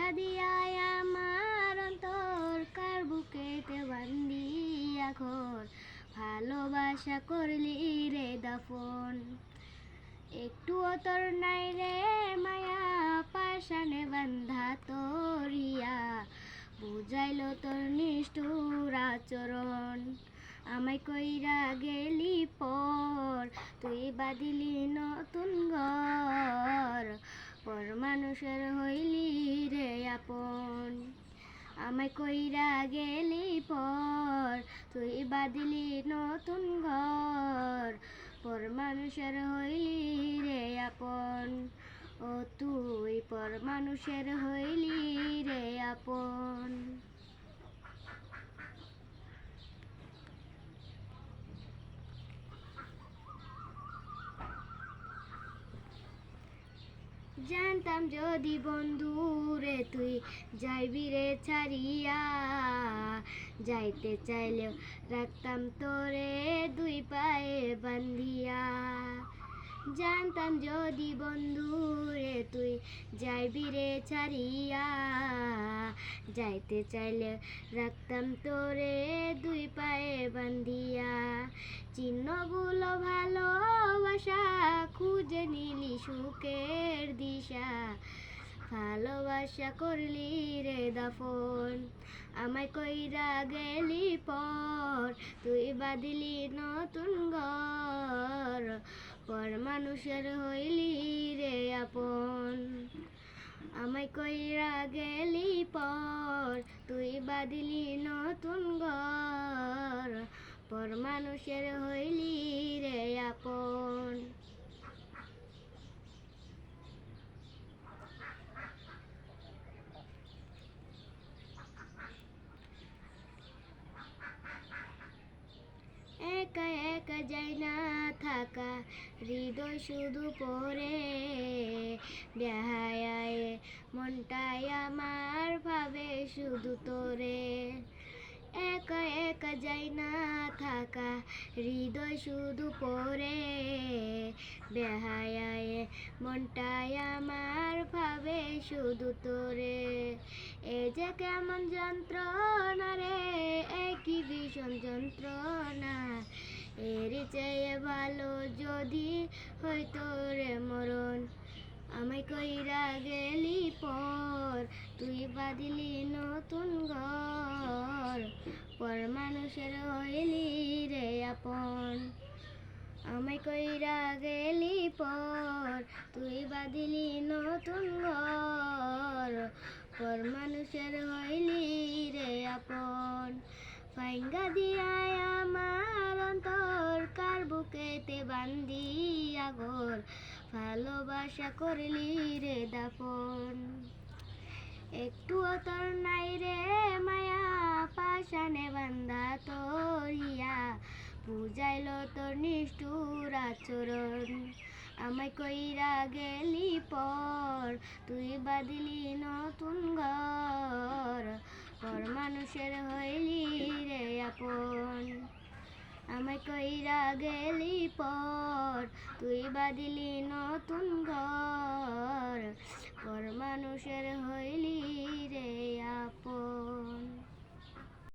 ফাইঙ্গা দিয়ায় আমার অন্তর কার বুকেতে বান্দিয়া ঘর ভালোবাসা করলি রে দাফন। একটুও তোর নাই রে মায়া পাশানে বান্ধা তোরিয়া বুঝাইলো তোর নিষ্ঠুর আচরণ। আমায় কইরা গেলি পর তুই বাঁধিলি নতুন ঘর পর মানুষের হইলি রে আপন। আমায় কইরা গেলি পর তুই বাঁধিলি নতুন ঘর পর মানুষের হইলি রে আপন। ও তুই পর মানুষের হইলি রে আপন। জানতাম যদি বন্ধু রে তুই যাইবি রে ছাড়িয়া, যাইতে চাইলেও রাখতাম তোরে দুই পায়ে বান্ধিয়া। জানতাম যদি বন্ধু রে তুই যাইবি রে ছাড়িয়া, যাইতে চাইলে রাখতাম তোরে দুই পায়ে বান্ধিয়া। চিহ্নগুলো ভালোবাসা খুঁজে নিলি সুখের দিশা ভালোবাসা করলি রে দাফন। আমায় কইরা গেলি পর তুই বাঁধিলি নতুন ঘর পর মানুষের হইলি রে আপন। আমায় কইরা গেলি পর তুই বাঁধিলি নতুন ঘর পর মানুষের হইলি রে আপন। একা একা যাই না থাকা হৃদয় শুধু পড়ে বেহায় মনটাই আমার ভাবে শুধু তোরে। একা একা যাই না থাকা হৃদয় শুধু পড়ে বেহায় মনটাই আমার ভাবে শুধু তোরে। এ যে কেমন যন্ত্রণা রে একই ভীষণ যন্ত্রণা এরই চেয়ে ভালো যদি হইতো রে মরণ। আমায় কইরা গেলি পর তুই বাঁধিলি নতুন ঘর পর মানুষের হইলি রে আপন। আমায় কইরা গেলি পর তুই বাঁধিলি নতুন ঘর পর মানুষের হইলি রে আপন। ফাইঙ্গা দিয়ায় আমার অন্তর কার বুকেতে বান্দিয়া ঘর ভালোবাসা করলি রে দাফন। একটুও তোর নাই রে মায়া পাশানে বান্ধা তোরিয়া বুঝাইলো তোর নিষ্ঠুর আচরণ। আমায় কইরা গেলি পর তুই বাঁধিলি নতুন ঘর পর মানুষের হইলি রে আপন। আমায় কইরা গেলি পর তুই বাঁধিলি নতুন ঘর পর মানুষের হইলি রে আপন।